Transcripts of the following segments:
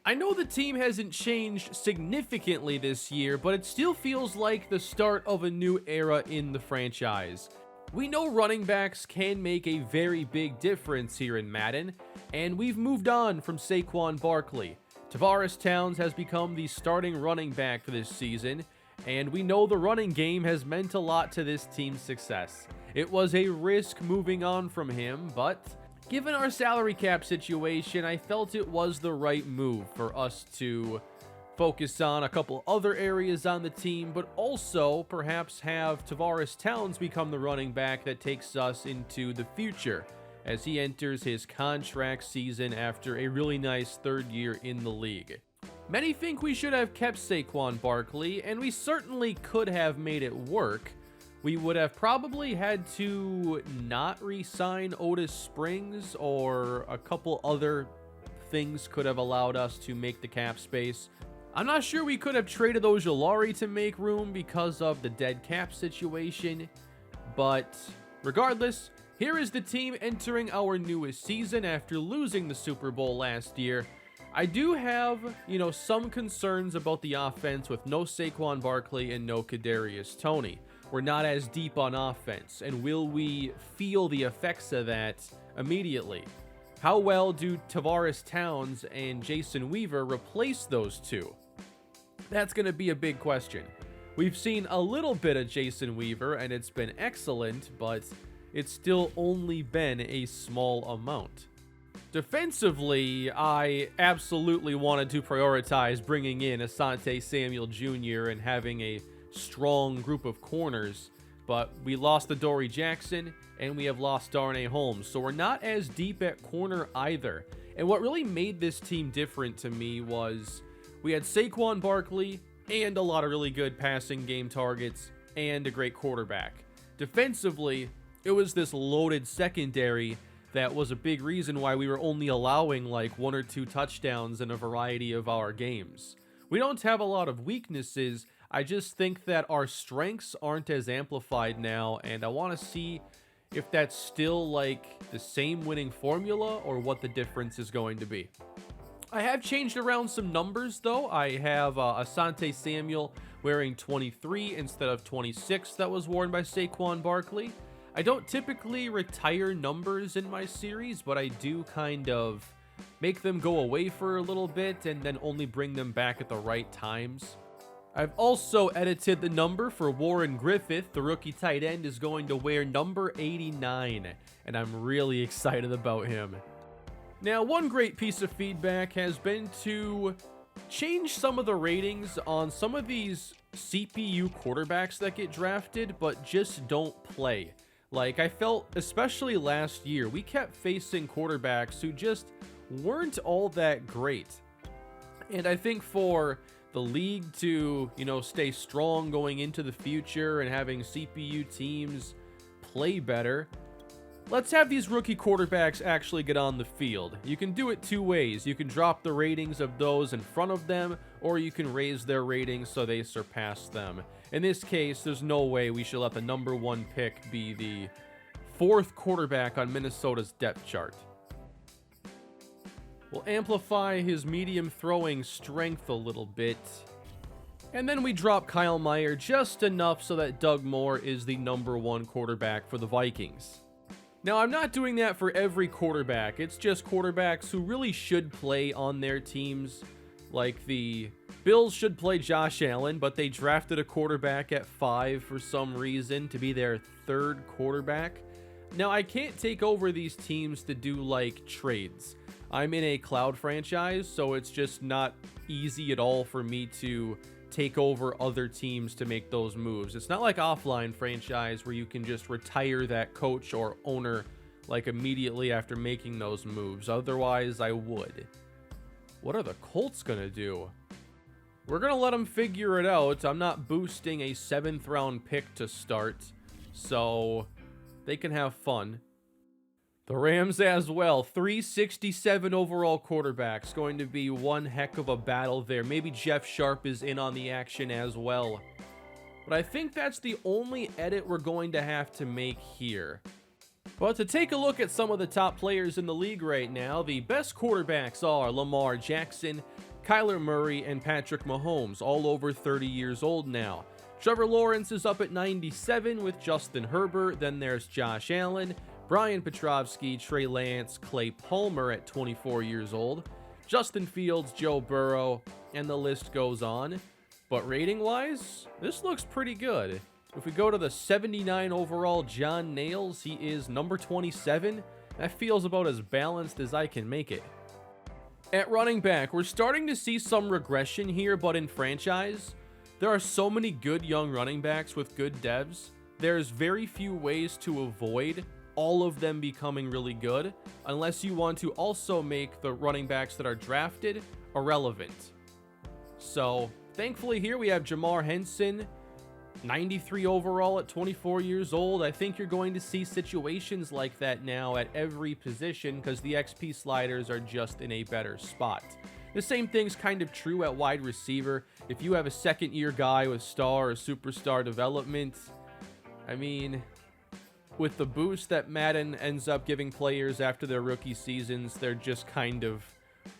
I know the team hasn't changed significantly this year, but it still feels like the start of a new era in the franchise. We know running backs can make a very big difference here in Madden, and we've moved on from Saquon Barkley. Tavares Towns has become the starting running back for this season, and we know the running game has meant a lot to this team's success. It was a risk moving on from him, but given our salary cap situation, I felt it was the right move for us to focus on a couple other areas on the team, but also perhaps have Tavares Towns become the running back that takes us into the future as he enters his contract season after a really nice third year in the league. Many think we should have kept Saquon Barkley, and we certainly could have made it work. We would have probably had to not re-sign Otis Springs, or a couple other things could have allowed us to make the cap space. I'm not sure we could have traded Ojulari to make room because of the dead cap situation, but regardless, here is the team entering our newest season after losing the Super Bowl last year. I do have, some concerns about the offense with no Saquon Barkley and no Kadarius Toney. We're not as deep on offense, and will we feel the effects of that immediately? How well do Tavares Towns and Jason Weaver replace those two? That's going to be a big question. We've seen a little bit of Jason Weaver, and it's been excellent, but it's still only been a small amount. Defensively, I absolutely wanted to prioritize bringing in Asante Samuel Jr. and having a strong group of corners, but we lost Adoree Jackson and we have lost Darnay Holmes, so we're not as deep at corner either. And what really made this team different to me was we had Saquon Barkley and a lot of really good passing game targets and a great quarterback. Defensively, it was this loaded secondary that was a big reason why we were only allowing like 1 or 2 touchdowns in a variety of our games. We don't have a lot of weaknesses. I just think that our strengths aren't as amplified now, and I want to see if that's still like the same winning formula or what the difference is going to be. I have changed around some numbers though. I have Asante Samuel wearing 23 instead of 26 that was worn by Saquon Barkley. I don't typically retire numbers in my series, but I do kind of make them go away for a little bit and then only bring them back at the right times. I've also edited the number for Warren Griffith. The rookie tight end is going to wear number 89, and I'm really excited about him. Now, one great piece of feedback has been to change some of the ratings on some of these CPU quarterbacks that get drafted but just don't play. Like, I felt, especially last year, we kept facing quarterbacks who just weren't all that great. And I think for the league to, stay strong going into the future and having CPU teams play better, let's have these rookie quarterbacks actually get on the field. You can do it 2 ways. You can drop the ratings of those in front of them, or you can raise their ratings so they surpass them. In this case, there's no way we should let the number 1 pick be the 4th quarterback on Minnesota's depth chart. We'll amplify his medium throwing strength a little bit. And then we drop Kyle Meyer just enough so that Doug Moore is the number 1 quarterback for the Vikings. Now, I'm not doing that for every quarterback. It's just quarterbacks who really should play on their teams. Like the Bills should play Josh Allen, but they drafted a quarterback at 5 for some reason to be their 3rd quarterback. Now, I can't take over these teams to do like trades. I'm in a cloud franchise, so it's just not easy at all for me to take over other teams to make those moves. It's not like offline franchise where you can just retire that coach or owner like immediately after making those moves. Otherwise, I would. What are the Colts gonna do? We're gonna let them figure it out. I'm not boosting a 7th round pick to start, so they can have fun. The Rams as well. 367 overall quarterbacks. Going to be one heck of a battle there. Maybe Jeff Sharp is in on the action as well. But I think that's the only edit we're going to have to make here. But to take a look at some of the top players in the league right now, the best quarterbacks are Lamar Jackson, Kyler Murray and Patrick Mahomes, all over 30 years old now. Trevor Lawrence is up at 97 with Justin Herbert. Then there's Josh Allen, Brian Petrovsky, Trey Lance, Clay Palmer at 24 years old, Justin Fields, Joe Burrow, and the list goes on. But rating-wise, this looks pretty good. If we go to the 79 overall John Nails, he is number 27. That feels about as balanced as I can make it. At running back, we're starting to see some regression here, but in franchise, there are so many good young running backs with good devs. There's very few ways to avoid all of them becoming really good, unless you want to also make the running backs that are drafted irrelevant. So, thankfully here we have Jamar Henson, 93 overall at 24 years old. I think you're going to see situations like that now at every position because the XP sliders are just in a better spot. The same thing's kind of true at wide receiver. If you have a second-year guy with star or superstar development, I mean, with the boost that Madden ends up giving players after their rookie seasons, they're just kind of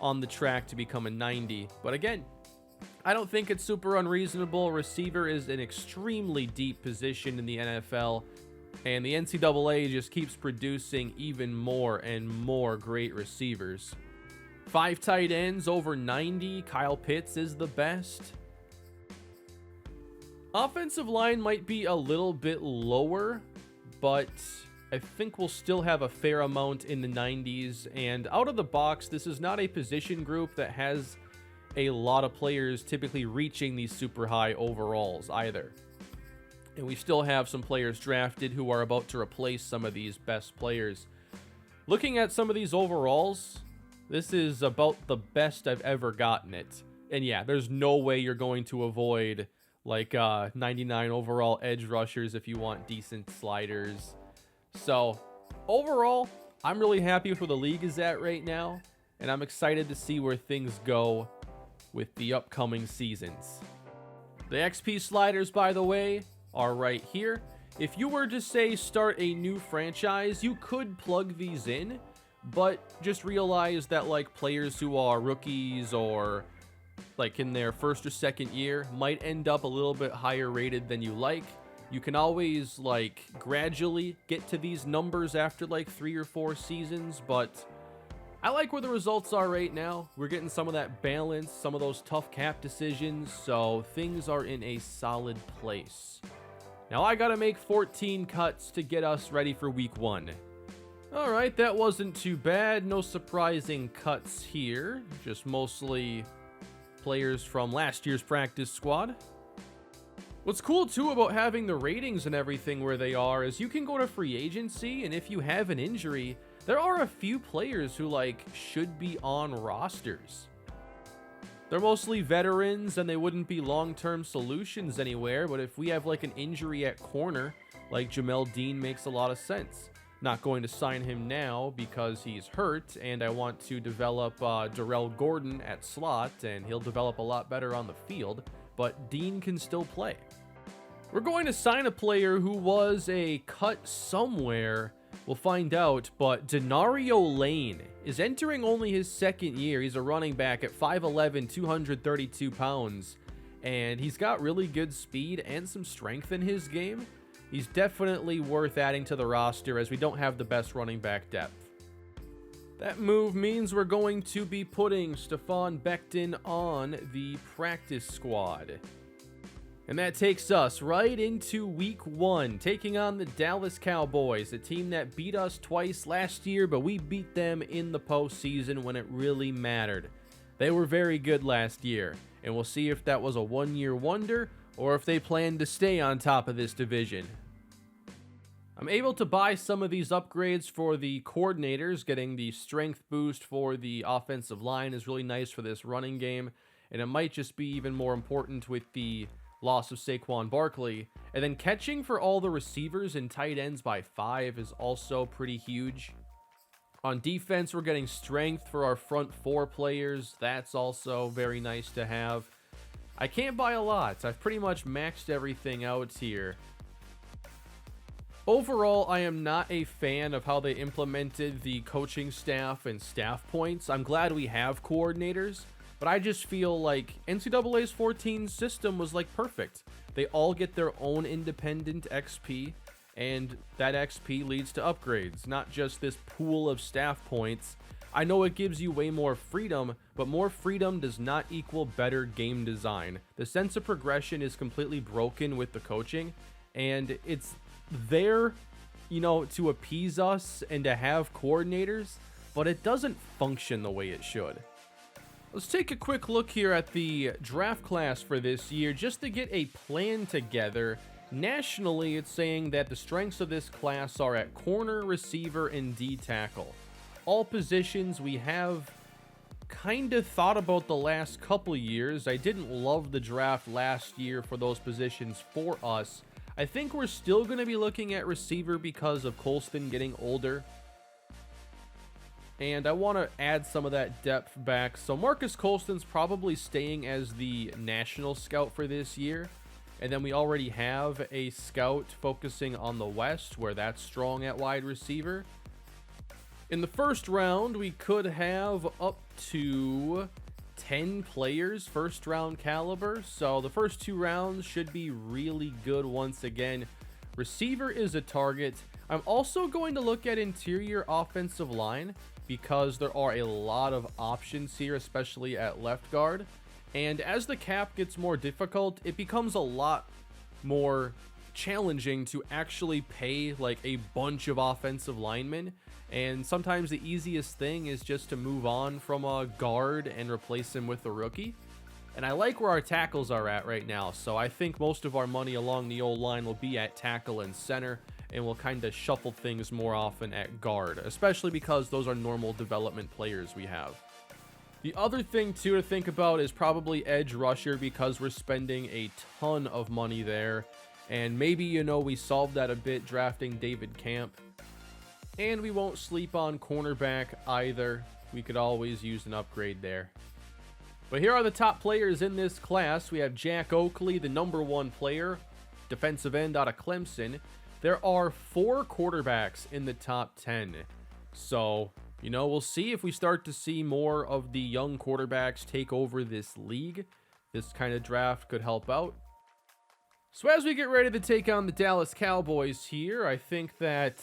on the track to become a 90. But again, I don't think it's super unreasonable. Receiver is an extremely deep position in the NFL, and the NCAA just keeps producing even more and more great receivers. 5 tight ends over 90. Kyle Pitts is the best. Offensive line might be a little bit lower, but I think we'll still have a fair amount in the 90s. And out of the box, this is not a position group that has a lot of players typically reaching these super high overalls either. And we still have some players drafted who are about to replace some of these best players. Looking at some of these overalls, this is about the best I've ever gotten it. And yeah, there's no way you're going to avoid like 99 overall edge rushers if you want decent sliders. So overall, I'm really happy with where the league is at right now, and I'm excited to see where things go with the upcoming seasons. The XP sliders, by the way, are right here. If you were to say start a new franchise, you could plug these in, but just realize that like players who are rookies or like in their first or second year might end up a little bit higher rated than you like. You can always like gradually get to these numbers after like 3 or 4 seasons, but I like where the results are right now. We're getting some of that balance, some of those tough cap decisions, so things are in a solid place. Now I gotta make 14 cuts to get us ready for week 1. Alright, that wasn't too bad. No surprising cuts here. Just mostly players from last year's practice squad. What's cool too about having the ratings and everything where they are is you can go to free agency, and if you have an injury, there are a few players who like should be on rosters. They're mostly veterans and they wouldn't be long-term solutions anywhere, but if we have like an injury at corner, like Jamel Dean makes a lot of sense. Not going to sign him now because he's hurt, and I want to develop Darrell Gordon at slot, and he'll develop a lot better on the field, but Dean can still play. We're going to sign a player who was a cut somewhere. We'll find out, but Denario Lane is entering only his second year. He's a running back at 5'11", 232 pounds, and he's got really good speed and some strength in his game. He's definitely worth adding to the roster as we don't have the best running back depth. That move means we're going to be putting Stephon Becton on the practice squad. And that takes us right into week 1, taking on the Dallas Cowboys, a team that beat us twice last year, but we beat them in the postseason when it really mattered. They were very good last year, and we'll see if that was a one-year wonder or if they plan to stay on top of this division. I'm able to buy some of these upgrades for the coordinators. Getting the strength boost for the offensive line is really nice for this running game, and it might just be even more important with the loss of Saquon Barkley. And then catching for all the receivers and tight ends by 5 is also pretty huge. On defense, we're getting strength for our front 4 players. That's also very nice to have. I can't buy a lot. I've pretty much maxed everything out here. Overall, I am not a fan of how they implemented the coaching staff and staff points. I'm glad we have coordinators, But I just feel like NCAA's 14 system was like perfect. They all get their own independent XP, and that XP leads to upgrades, not just this pool of staff points. I know it gives you way more freedom, but more freedom does not equal better game design. The sense of progression is completely broken with the coaching, and it's there, you know, to appease us and to have coordinators, but it doesn't function the way it should. Let's take a quick look here at the draft class for this year just to get a plan together. Nationally, it's saying that the strengths of this class are at corner, receiver, and D tackle. All positions we have kind of thought about the last couple years. I didn't love the draft last year for those positions for us. I think we're still going to be looking at receiver because of Colston getting older. And I want to add some of that depth back. So Marcus Colston's probably staying as the national scout for this year. And then we already have a scout focusing on the West, where that's strong at wide receiver. In the first round, we could have up to 10 players, first round caliber. So the first 2 rounds should be really good once again. Receiver is a target. I'm also going to look at interior offensive line because there are a lot of options here, especially at left guard. And as the cap gets more difficult, it becomes a lot more challenging to actually pay like a bunch of offensive linemen. And sometimes the easiest thing is just to move on from a guard and replace him with a rookie. And I like where our tackles are at right now, so I think most of our money along the old line will be at tackle and center, and we'll kind of shuffle things more often at guard, especially because those are normal development players we have. The other thing too to think about is probably edge rusher, because we're spending a ton of money there. And maybe, you know, we solved that a bit drafting David Camp. And we won't sleep on cornerback either. We could always use an upgrade there. But here are the top players in this class. We have Jack Oakley, the #1 player, defensive end out of Clemson. There are 4 quarterbacks in the top 10. So, you know, we'll see if we start to see more of the young quarterbacks take over this league. This kind of draft could help out. So as we get ready to take on the Dallas Cowboys here, I think that,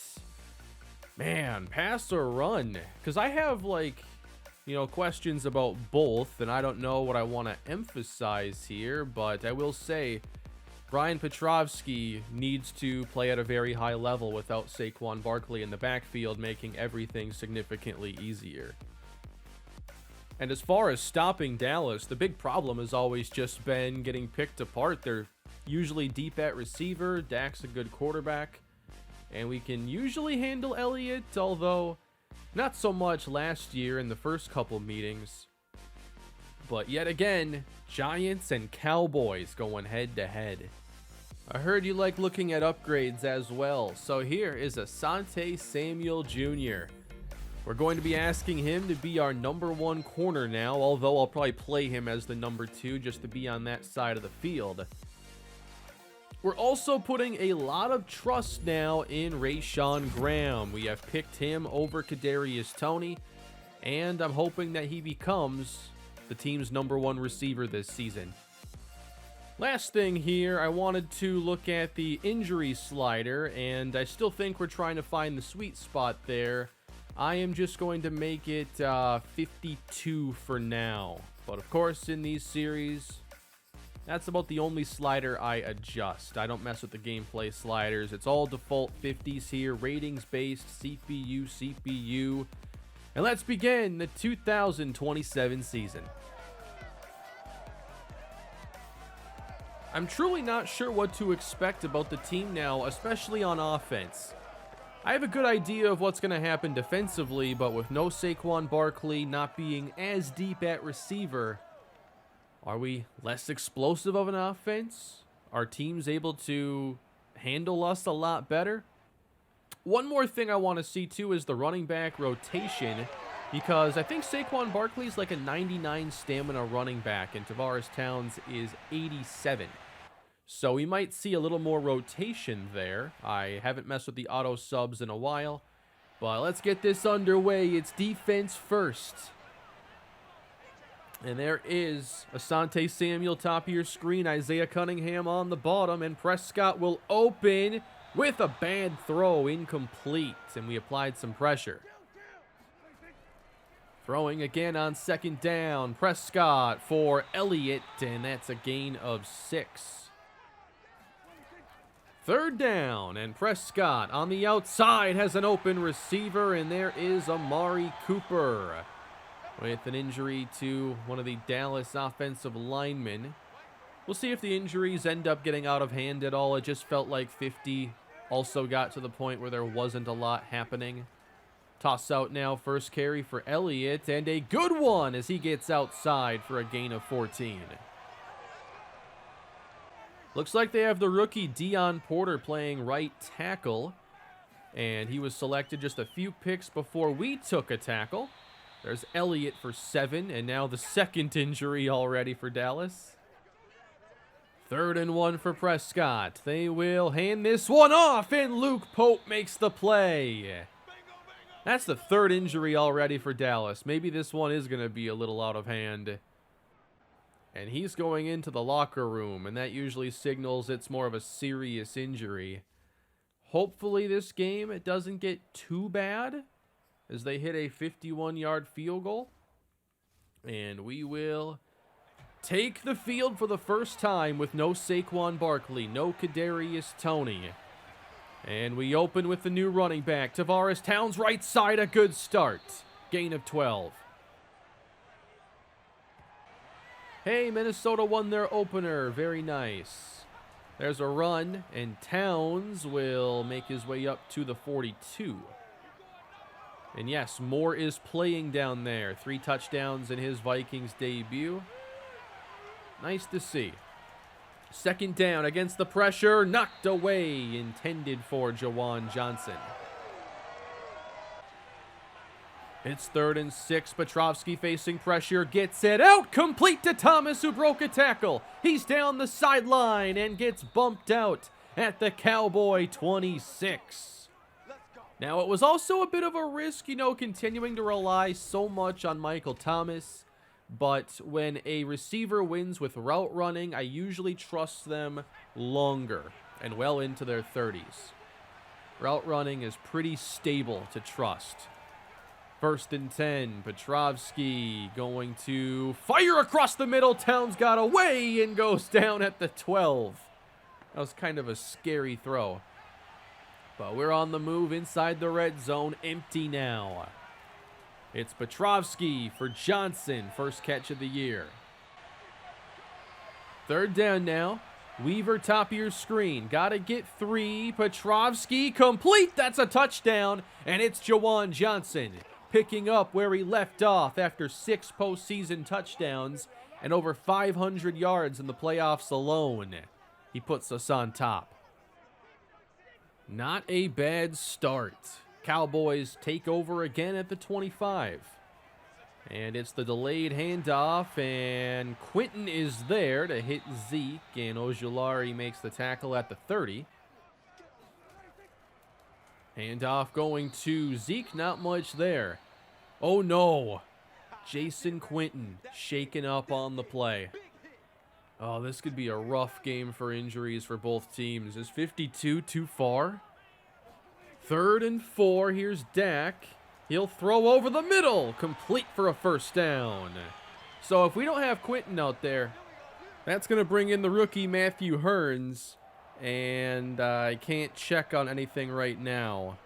man, pass or run? Because I have, like, you know, questions about both, and I don't know what I want to emphasize here, but I will say Brian Petrovsky needs to play at a very high level without Saquon Barkley in the backfield, making everything significantly easier. And as far as stopping Dallas, the big problem has always just been getting picked apart. They're usually deep at receiver. Dak's a good quarterback, and we can usually handle Elliott, although not so much last year in the first couple meetings. But yet again, Giants and Cowboys going head to head. I heard you like looking at upgrades as well, so here is Asante Samuel Jr. We're going to be asking him to be our #1 corner now, although I'll probably play him as the #2 just to be on that side of the field. We're also putting a lot of trust now in Rashawn Graham. We have picked him over Kadarius Toney, and I'm hoping that he becomes the team's #1 receiver this season. Last thing here, I wanted to look at the injury slider, and I still think we're trying to find the sweet spot there. I am just going to make it 52 for now. But of course, in these series, that's about the only slider I adjust. I don't mess with the gameplay sliders. It's all default 50s here, ratings-based, CPU. And let's begin the 2027 season. I'm truly not sure what to expect about the team now, especially on offense. I have a good idea of what's going to happen defensively, but with no Saquon Barkley, not being as deep at receiver, are we less explosive of an offense? Are teams able to handle us a lot better? One more thing I want to see too is the running back rotation, because I think Saquon Barkley's like a 99 stamina running back and Tavares Towns is 87. So we might see a little more rotation there. I haven't messed with the auto subs in a while, but let's get this underway. It's defense first. And there is Asante Samuel, top of your screen. Isaiah Cunningham on the bottom. And Prescott will open with a bad throw, incomplete. And we applied some pressure. Throwing again on second down. Prescott for Elliott, and that's a gain of 6. Third down, and Prescott on the outside has an open receiver, and there is Amari Cooper with an injury to one of the Dallas offensive linemen. We'll see if the injuries end up getting out of hand at all. It just felt like 50 also got to the point where there wasn't a lot happening. Toss out now, first carry for Elliott, and a good one as he gets outside for a gain of 14. Looks like they have the rookie Deion Porter playing right tackle, and he was selected just a few picks before we took a tackle. There's Elliott for 7, and now the second injury already for Dallas. 3rd and 1 for Prescott. They will hand this one off, and Luke Pope makes the play. That's the 3rd injury already for Dallas. Maybe this one is going to be a little out of hand. And he's going into the locker room, and that usually signals it's more of a serious injury. Hopefully this game, it doesn't get too bad as they hit a 51-yard field goal. And we will take the field for the first time with no Saquon Barkley, no Kadarius Toney. And we open with the new running back, Tavares Towns, right side, a good start. Gain of 12. Hey, Minnesota won their opener. Very nice. There's a run, and Towns will make his way up to the 42. And yes, Moore is playing down there. 3 touchdowns in his Vikings debut. Nice to see. 2nd down against the pressure, knocked away, intended for Jawan Johnson. It's 3rd and 6, Petrovsky facing pressure, gets it out, complete to Thomas, who broke a tackle. He's down the sideline and gets bumped out at the Cowboy 26. Now, it was also a bit of a risk, continuing to rely so much on Michael Thomas. But when a receiver wins with route running, I usually trust them longer and well into their 30s. Route running is pretty stable to trust. 1st and 10, Petrovsky going to fire across the middle. Towns got away and goes down at the 12. That was kind of a scary throw. But we're on the move inside the red zone, empty now. It's Petrovsky for Johnson, first catch of the year. 3rd down now. Weaver, top of your screen. Got to get 3. Petrovsky complete. That's a touchdown. And it's Jawan Johnson picking up where he left off after 6 postseason touchdowns and over 500 yards in the playoffs alone. He puts us on top. Not a bad start. Cowboys take over again at the 25. And it's the delayed handoff, and Quentin is there to hit Zeke, and Ojulari makes the tackle at the 30. Handoff going to Zeke, not much there. Oh no, Jason Quentin shaken up on the play. Oh, this could be a rough game for injuries for both teams. Is 52 too far? 3rd and 4, here's Dak. He'll throw over the middle, complete for a first down. So if we don't have Quentin out there, that's going to bring in the rookie Matthew Hearns, and I can't check on anything right now.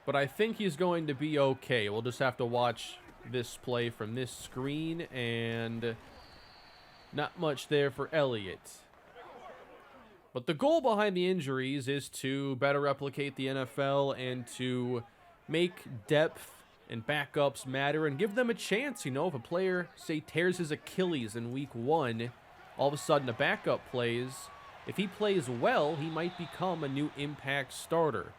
But I think he's going to be okay. We'll just have to watch this play from this screen, and not much there for Elliott. But the goal behind the injuries is to better replicate the NFL and to make depth and backups matter and give them a chance. If a player, say, tears his Achilles in week 1, all of a sudden a backup plays. If he plays well, he might become a new impact starter.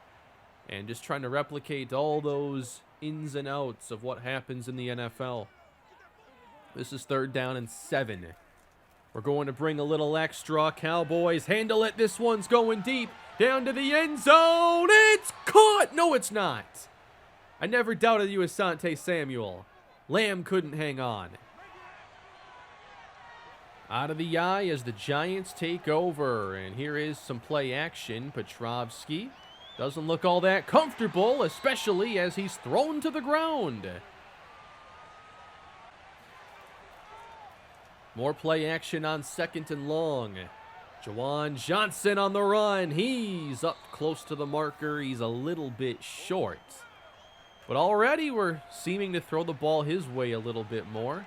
And just trying to replicate all those ins and outs of what happens in the NFL. This is 3rd down and 7. We're going to bring a little extra. Cowboys handle it. This one's going deep. Down to the end zone. It's caught. No, it's not. I never doubted you, Asante Samuel. Lamb couldn't hang on. Out of the eye as the Giants take over. And here is some play action. Petrovsky doesn't look all that comfortable, especially as he's thrown to the ground. More play action on 2nd and long. Juwan Johnson on the run. He's up close to the marker. He's a little bit short. But already we're seeming to throw the ball his way a little bit more.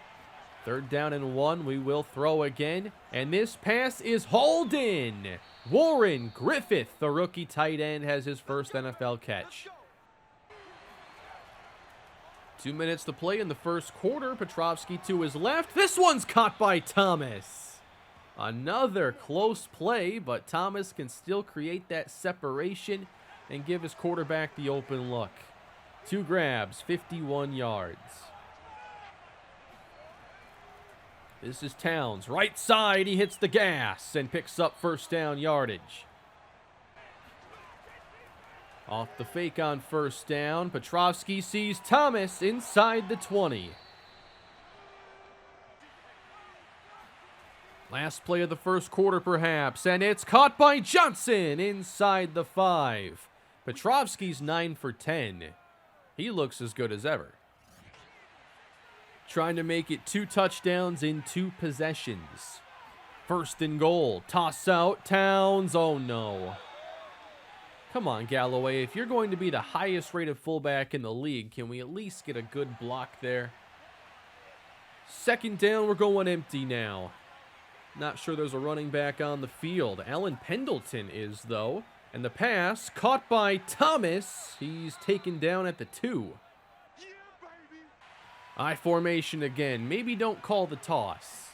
3rd down and 1. We will throw again. And this pass is hauled in. Warren Griffith, the rookie tight end, has his first NFL catch. 2 minutes to play in the first quarter. Petrovsky to his left. This one's caught by Thomas. Another close play, but Thomas can still create that separation and give his quarterback the open look. 2 grabs, 51 yards. This is Towns. Right side, he hits the gas and picks up first down yardage. Off the fake on first down, Petrovsky sees Thomas inside the 20. Last play of the first quarter perhaps, and it's caught by Johnson inside the 5. Petrovsky's 9 for 10. He looks as good as ever. Trying to make it 2 touchdowns in 2 possessions. 1st and goal. Toss out. Towns. Oh, no. Come on, Galloway. If you're going to be the highest rated fullback in the league, can we at least get a good block there? 2nd down. We're going empty now. Not sure there's a running back on the field. Alan Pendleton is, though. And the pass caught by Thomas. He's taken down at the 2. I formation again. Maybe don't call the toss.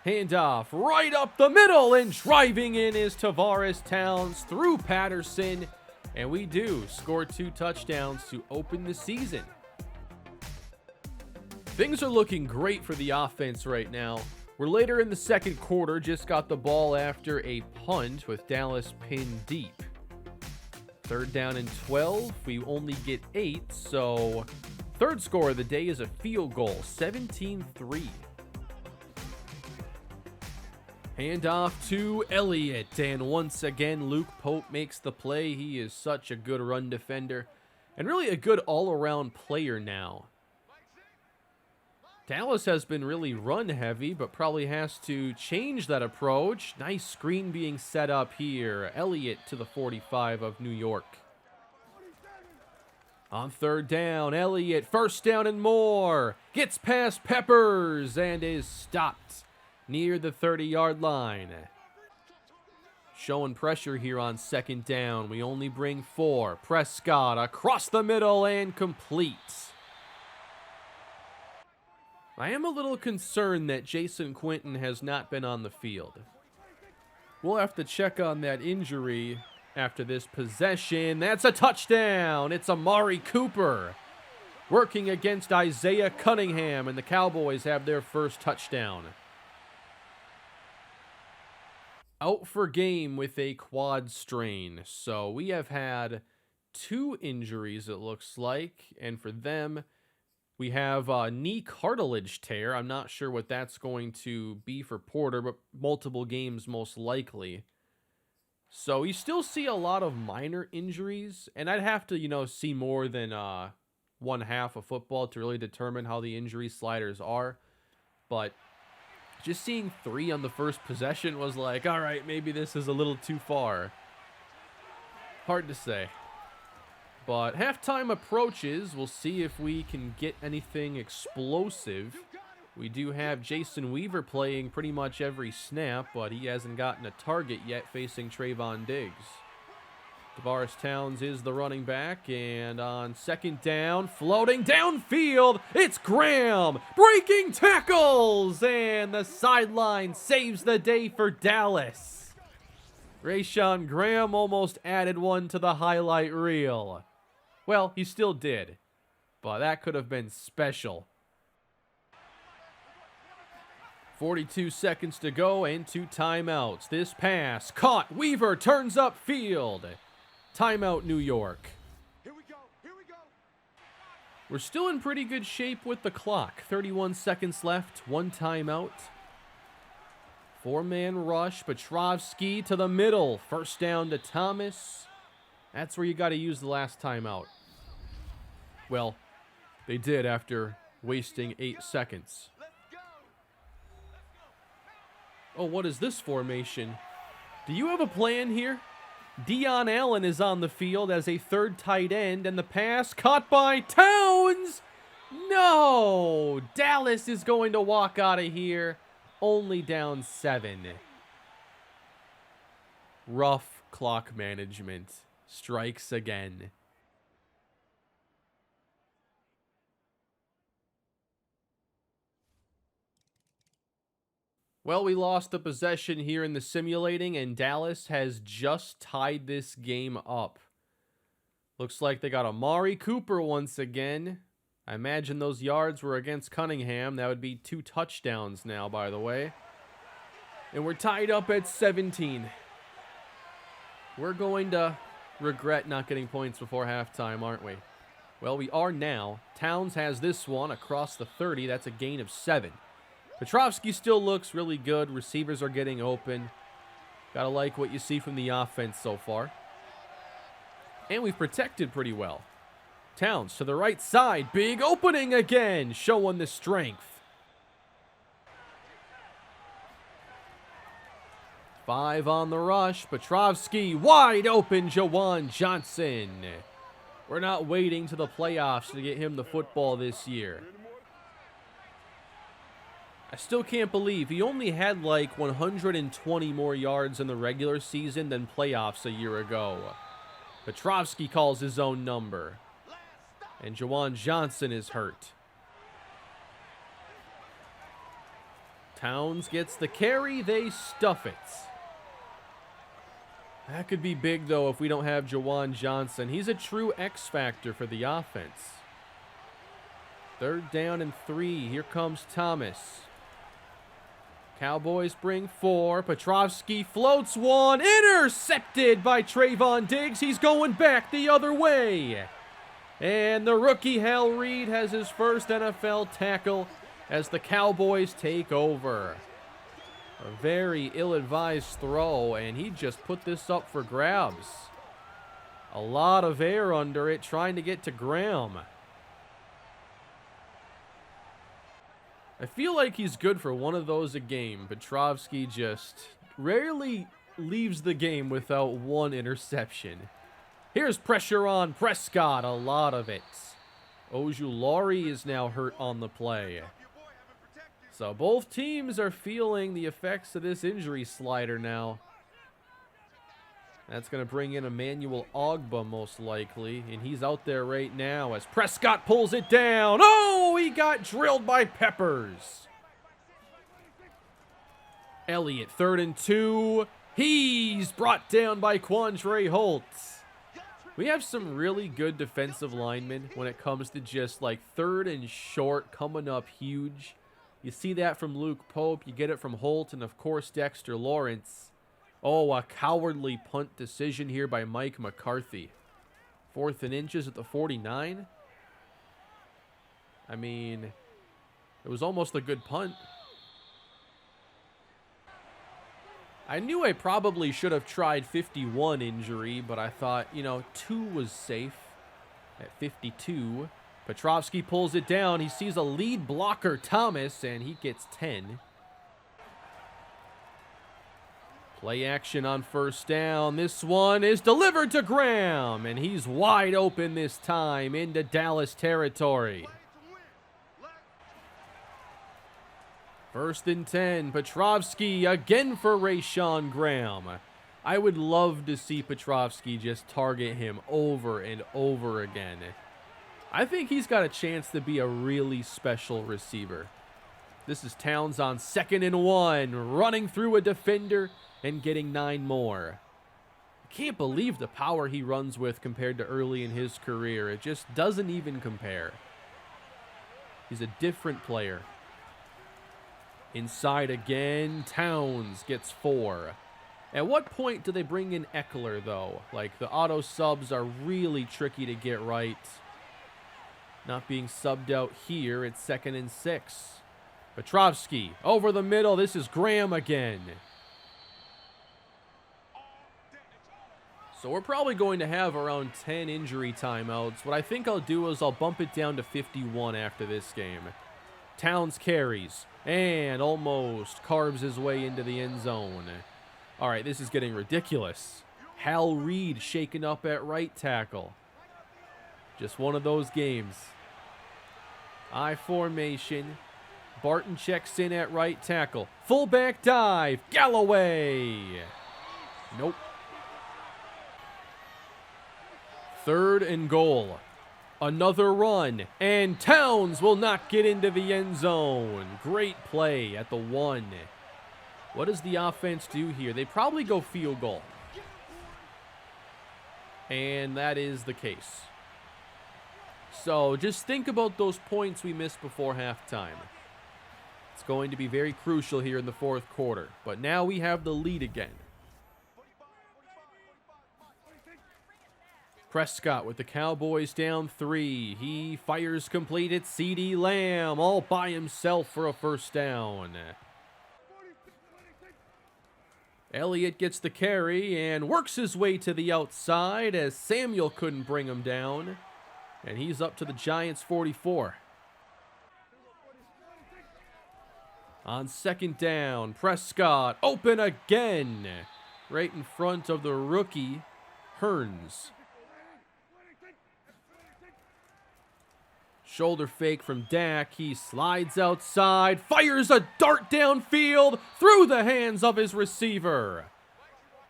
Handoff right up the middle, and driving in is Tavares Towns through Patterson. And we do score 2 touchdowns to open the season. Things are looking great for the offense right now. We're later in the second quarter, just got the ball after a punt with Dallas pinned deep. 3rd down and 12. We only get 8, so 3rd score of the day is a field goal, 17-3. Handoff to Elliott, and once again, Luke Pope makes the play. He is such a good run defender, and really a good all-around player now. Dallas has been really run-heavy, but probably has to change that approach. Nice screen being set up here. Elliott to the 45 of New York. On 3rd down, Elliott, 1st down and more. Gets past Peppers and is stopped near the 30-yard line. Showing pressure here on 2nd down. We only bring 4. Prescott across the middle and complete. I am a little concerned that Jason Quinton has not been on the field. We'll have to check on that injury after this possession. That's a touchdown. It's Amari Cooper working against Isaiah Cunningham, and the Cowboys have their first touchdown. Out for game with a quad strain. So we have had 2 injuries, it looks like, and for them, we have a knee cartilage tear. I'm not sure what that's going to be for Porter, but multiple games most likely. So you still see a lot of minor injuries, and I'd have to, see more than one half of football to really determine how the injury sliders are. But just seeing 3 on the first possession was like, all right, maybe this is a little too far. Hard to say. But halftime approaches. We'll see if we can get anything explosive. We do have Jason Weaver playing pretty much every snap, but he hasn't gotten a target yet facing Trayvon Diggs. Tavares Towns is the running back, and on 2nd down, floating downfield, it's Graham breaking tackles, and the sideline saves the day for Dallas. Rashawn Graham almost added one to the highlight reel. Well, he still did, but that could have been special. 42 seconds to go and 2 timeouts. This pass caught. Weaver turns upfield. Timeout, New York. Here we go. We're still in pretty good shape with the clock. 31 seconds left, 1 timeout. Four-man rush. Petrovsky to the middle. First down to Thomas. That's where you got to use the last timeout. Well, they did after wasting 8 seconds. Oh, what is this formation? Do you have a plan here? Deion Allen is on the field as a third tight end, and the pass caught by Towns. No! Dallas is going to walk out of here, only down 7. Rough clock management strikes again. Well, we lost the possession here in the simulating, and Dallas has just tied this game up. Looks like they got Amari Cooper once again. I imagine those yards were against Cunningham. That would be 2 touchdowns now, by the way. And we're tied up at 17. We're going to regret not getting points before halftime, aren't we? Well, we are now. Towns has this one across the 30. That's a gain of 7. Petrovsky still looks really good. Receivers are getting open. Gotta like what you see from the offense so far. And we've protected pretty well. Towns to the right side. Big opening again. Showing the strength. 5 on the rush. Petrovsky wide open. Juwan Johnson. We're not waiting to the playoffs to get him the football this year. I still can't believe he only had like 120 more yards in the regular season than playoffs a year ago. Petrovsky calls his own number. And Juwan Johnson is hurt. Towns gets the carry. They stuff it. That could be big, though, if we don't have Juwan Johnson. He's a true X factor for the offense. 3rd down and 3. Here comes Thomas. Cowboys bring 4. Petrovsky floats one. Intercepted by Trayvon Diggs. He's going back the other way. And the rookie Hal Reed has his first NFL tackle as the Cowboys take over. A very ill-advised throw, and he just put this up for grabs. A lot of air under it, trying to get to Graham. I feel like he's good for one of those a game. Petrovsky just rarely leaves the game without one interception. Here's pressure on Prescott, a lot of it. Ojulari is now hurt on the play. So both teams are feeling the effects of this injury slider now. That's going to bring in Emmanuel Ogbah most likely, and he's out there right now as Prescott pulls it down. Oh, he got drilled by Peppers. Elliott, 3rd and 2. He's brought down by Quandre Holt. We have some really good defensive linemen when it comes to just like 3rd and short coming up huge. You see that from Luke Pope. You get it from Holt and, of course, Dexter Lawrence. Oh, a cowardly punt decision here by Mike McCarthy. 4th and inches at the 49. I mean, it was almost a good punt. I knew I probably should have tried 51 injury, but I thought, 2 was safe at 52. Petrovsky pulls it down. He sees a lead blocker, Thomas, and he gets 10. Play action on 1st down. This one is delivered to Graham, and he's wide open this time into Dallas territory. 1st and 10. Petrovsky again for Rashawn Graham. I would love to see Petrovsky just target him over and over again. I think he's got a chance to be a really special receiver. This is Towns on 2nd and 1, running through a defender and getting 9 more. I can't believe the power he runs with compared to early in his career. It just doesn't even compare. He's a different player. Inside again, Towns gets 4. At what point do they bring in Eckler, though? Like, the auto subs are really tricky to get right. Not being subbed out here, it's 2nd and 6. Petrovsky over the middle. This is Graham again. So we're probably going to have around 10 injury timeouts. What I think I'll do is I'll bump it down to 51 after this game. Towns carries and almost carves his way into the end zone. All right, this is getting ridiculous. Hal Reed shaken up at right tackle. Just one of those games. I formation. Barton checks in at right tackle. Fullback dive. Galloway. Nope. 3rd and goal. Another run. And Towns will not get into the end zone. Great play at the 1. What does the offense do here? They probably go field goal. And that is the case. So just think about those points we missed before halftime. It's going to be very crucial here in the 4th quarter. But now we have the lead again. Prescott with the Cowboys down 3. He fires complete. It's CeeDee Lamb all by himself for a first down. Elliott gets the carry and works his way to the outside as Samuel couldn't bring him down. And he's up to the Giants' 44. On 2nd down, Prescott open again. Right in front of the rookie, Hearns. Shoulder fake from Dak. He slides outside, fires a dart downfield through the hands of his receiver.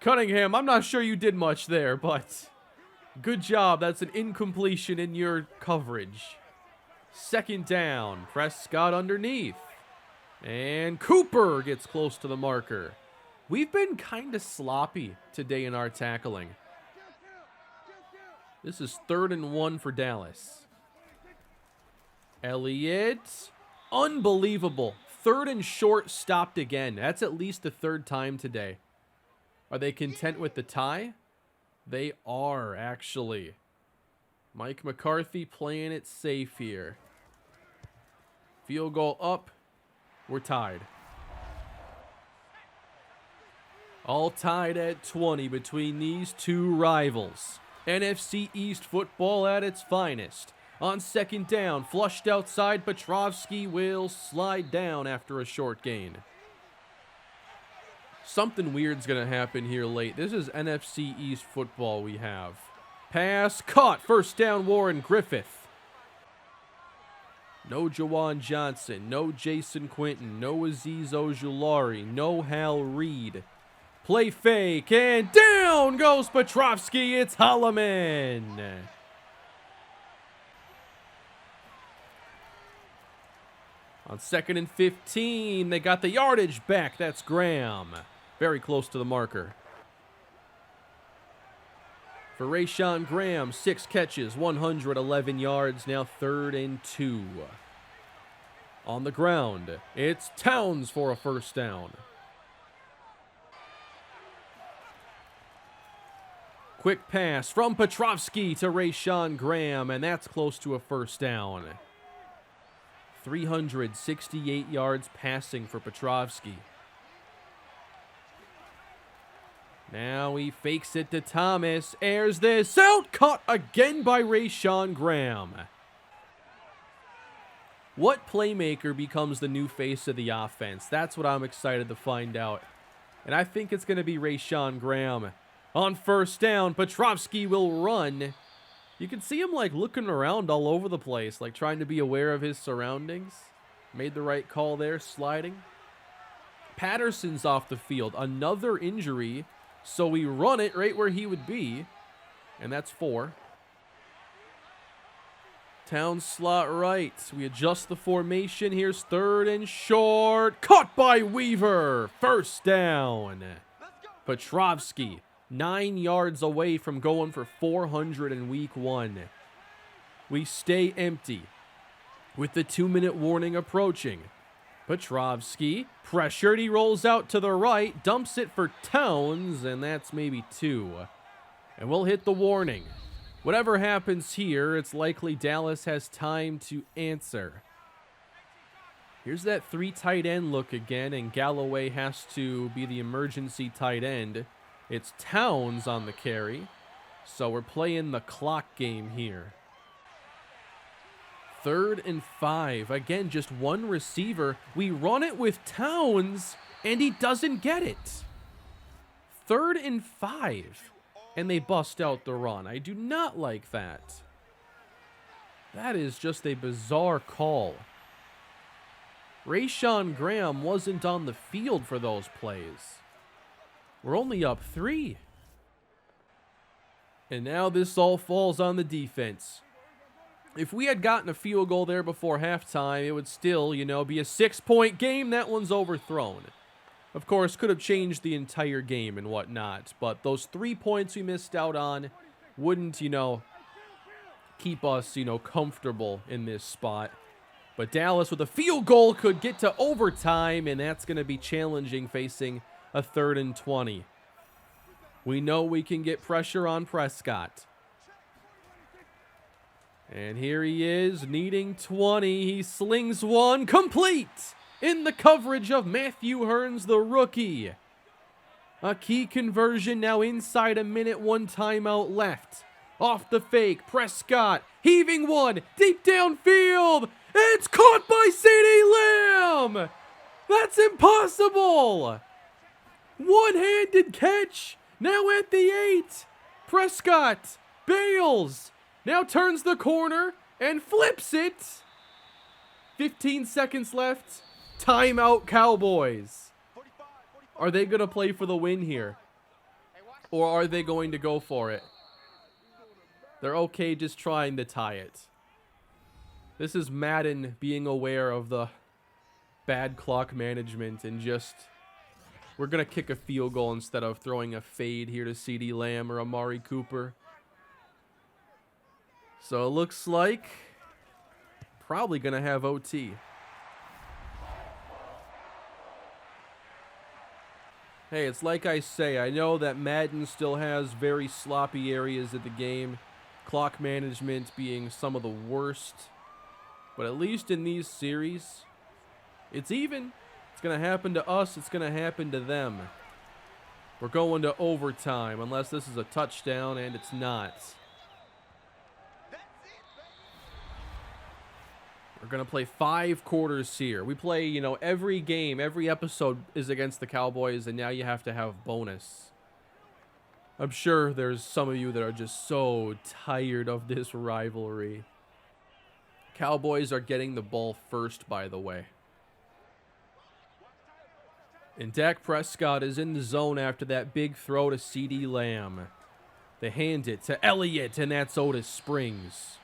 Cunningham, I'm not sure you did much there, but good job. That's an incompletion in your coverage. 2nd down, Prescott underneath. And Cooper gets close to the marker. We've been kind of sloppy today in our tackling. This is 3rd and 1 for Dallas. Elliott, unbelievable. 3rd and short, stopped again. That's at least the 3rd time today. Are they content with the tie? They are, actually. Mike McCarthy playing it safe here. Field goal up. We're tied. All tied at 20 between these two rivals. NFC East football at its finest. On 2nd down, flushed outside, Petrovsky will slide down after a short gain. Something weird's going to happen here late. This is NFC East football we have. Pass caught. First down, Warren Griffith. No Jawan Johnson. No Jason Quinton. No Aziz Ojulari. No Hal Reed. Play fake. And down goes Petrovsky. It's Holloman. On 2nd and 15, they got the yardage back. That's Graham. Very close to the marker. For Rashawn Graham, 6 catches, 111 yards, now 3rd and 2. On the ground, it's Towns for a first down. Quick pass from Petrovsky to Rashawn Graham, and that's close to a first down. 368 yards passing for Petrovsky. Now he fakes it to Thomas. Airs this out. Caught again by Rashawn Graham. What playmaker becomes the new face of the offense? That's what I'm excited to find out. And I think it's going to be Rashawn Graham. On first down, Petrovsky will run. You can see him like looking around all over the place, like trying to be aware of his surroundings. Made the right call there, sliding. Patterson's off the field. Another injury. So we run it right where he would be. And that's 4. Towns slot right. We adjust the formation. Here's 3rd and short. Caught by Weaver. First down. Petrovsky, 9 yards away from going for 400 in week 1. We stay empty with the 2-minute warning approaching. Petrovsky, pressured, he rolls out to the right, dumps it for Towns, and that's maybe 2. And we'll hit the warning. Whatever happens here, it's likely Dallas has time to answer. Here's that 3 tight end look again, and Galloway has to be the emergency tight end. It's Towns on the carry, so we're playing the clock game here. 3rd and 5. Again, just one receiver. We run it with Towns, and he doesn't get it. 3rd and 5, and they bust out the run. I do not like that. That is just a bizarre call. Rashawn Graham wasn't on the field for those plays. We're only up 3. And now this all falls on the defense. If we had gotten a field goal there before halftime, it would still, be a 6-point game. That one's overthrown. Of course, could have changed the entire game and whatnot, but those 3 points we missed out on wouldn't, keep us, comfortable in this spot. But Dallas with a field goal could get to overtime, and that's going to be challenging facing a 3rd and 20. We know we can get pressure on Prescott. And here he is, needing 20. He slings one, complete in the coverage of Matthew Hearns, the rookie. A key conversion now inside a minute, 1 timeout left. Off the fake, Prescott heaving one deep downfield. It's caught by CeeDee Lamb. That's impossible. One-handed catch. Now at the 8. Prescott bails. Now turns the corner and flips it. 15 seconds left. Timeout, Cowboys. Are they going to play for the win here? Or are they going to go for it? They're okay just trying to tie it. This is Madden being aware of the bad clock management and just... We're going to kick a field goal instead of throwing a fade here to CeeDee Lamb or Amari Cooper. So it looks like probably going to have OT. Hey, it's like I say, I know that Madden still has very sloppy areas of the game, clock management being some of the worst, but at least in these series, it's even. It's going to happen to us, it's going to happen to them. We're going to overtime, unless this is a touchdown, and it's not. We're going to play 5 quarters here. We play, every game, every episode is against the Cowboys, and now you have to have bonus. I'm sure there's some of you that are just so tired of this rivalry. Cowboys are getting the ball first, by the way. And Dak Prescott is in the zone after that big throw to CeeDee Lamb. They hand it to Elliott, and that's Otis Springs.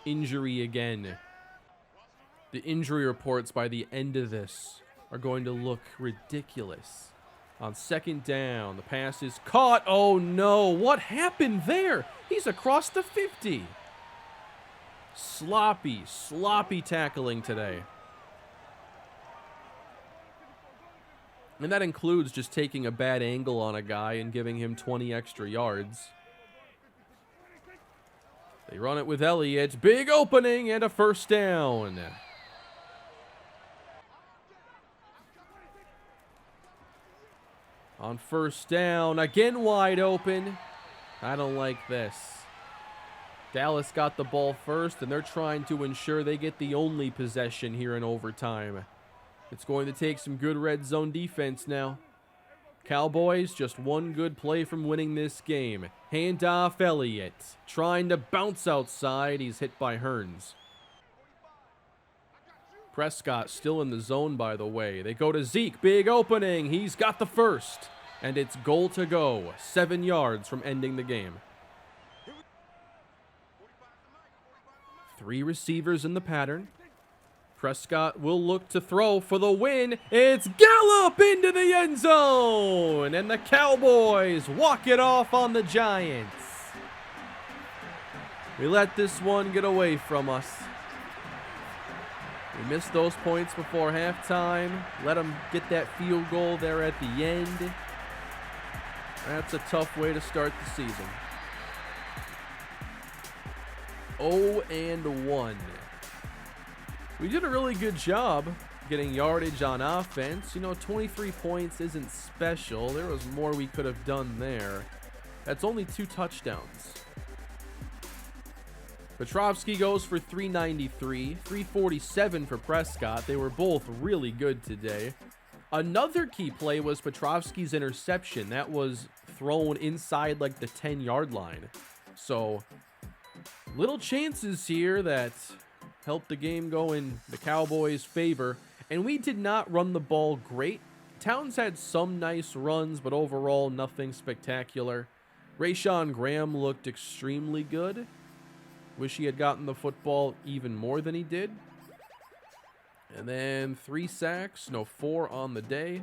Injury again. The injury reports by the end of this are going to look ridiculous. On 2nd down, the pass is caught. Oh no, what happened there? He's across the 50. Sloppy tackling today. And that includes just taking a bad angle on a guy and giving him 20 extra yards. They run it with Elliott. Big opening and a 1st down. On 1st down, again wide open. I don't like this. Dallas got the ball first, and they're trying to ensure they get the only possession here in overtime. It's going to take some good red zone defense now. Cowboys, just one good play from winning this game. Handoff Elliott. Trying to bounce outside. He's hit by Hearns. Prescott still in the zone, by the way. They go to Zeke. Big opening. He's got the 1st. And it's goal to go. 7 yards from ending the game. 3 receivers in the pattern. Prescott will look to throw for the win. It's Gallup into the end zone. And the Cowboys walk it off on the Giants. We let this one get away from us. We missed those points before halftime. Let them get that field goal there at the end. That's a tough way to start the season. 0-1. We did a really good job getting yardage on offense. 23 points isn't special. There was more we could have done there. That's only 2 touchdowns. Petrovsky goes for 393, 347 for Prescott. They were both really good today. Another key play was Petrovsky's interception. That was thrown inside like the 10-yard line. So, little chances here that helped the game go in the Cowboys' favor. And we did not run the ball great. Towns had some nice runs, but overall nothing spectacular. Rashawn Graham looked extremely good. Wish he had gotten the football even more than he did. And then 3 sacks, 4 on the day.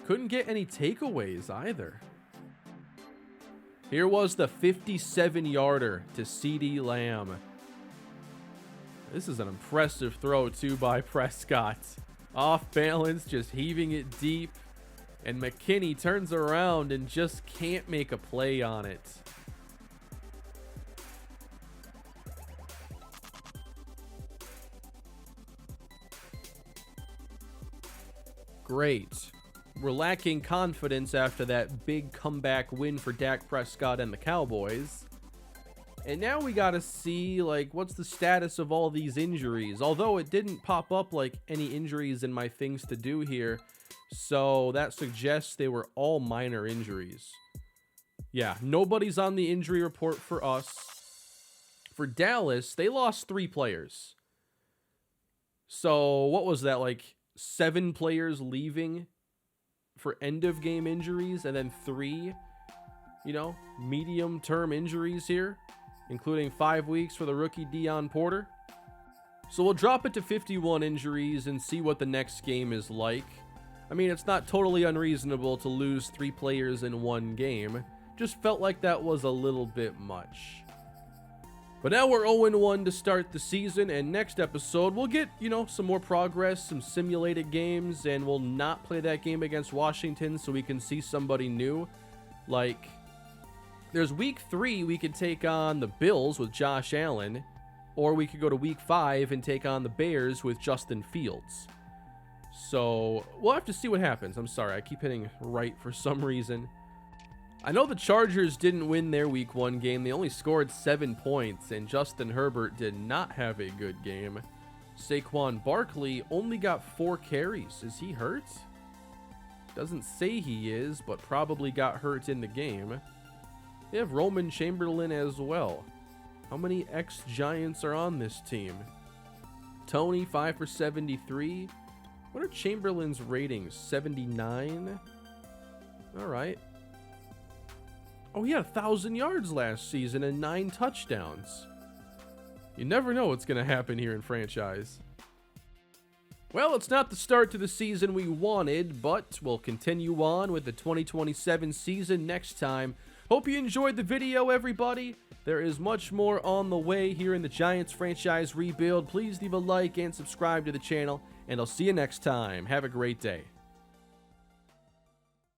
Couldn't get any takeaways either. Here was the 57-yarder to CeeDee Lamb. This is an impressive throw too by Prescott. Off balance, just heaving it deep. And McKinney turns around and just can't make a play on it. Great. We're lacking confidence after that big comeback win for Dak Prescott and the Cowboys. And now we gotta see, what's the status of all these injuries? Although it didn't pop up, any injuries in my things to do here. So that suggests they were all minor injuries. Yeah, nobody's on the injury report for us. For Dallas, they lost 3 players. So what was that, 7 players leaving for end-of-game injuries, and then 3, medium-term injuries here, including 5 weeks for the rookie Deion Porter. So we'll drop it to 51 injuries and see what the next game is like. I mean, it's not totally unreasonable to lose 3 players in one game. Just felt like that was a little bit much. But now we're 0-1 to start the season, and next episode we'll get, some more progress, some simulated games, and we'll not play that game against Washington so we can see somebody new. There's week 3, we could take on the Bills with Josh Allen, or we could go to week 5 and take on the Bears with Justin Fields. So we'll have to see what happens. I'm sorry, I keep hitting right for some reason. I know the Chargers didn't win their week 1 game. They only scored 7 points, and Justin Herbert did not have a good game. Saquon Barkley only got 4 carries. Is he hurt? Doesn't say he is, but probably got hurt in the game. They have Roman Chamberlain as well. How many ex-Giants are on this team? Tony, 5 for 73. What are Chamberlain's ratings? 79? All right. Oh, he had 1,000 yards last season and 9 touchdowns. You never know what's going to happen here in franchise. Well, it's not the start to the season we wanted, but we'll continue on with the 2027 season next time. Hope you enjoyed the video, everybody. There is much more on the way here in the Giants franchise rebuild. Please leave a like and subscribe to the channel, and I'll see you next time. Have a great day.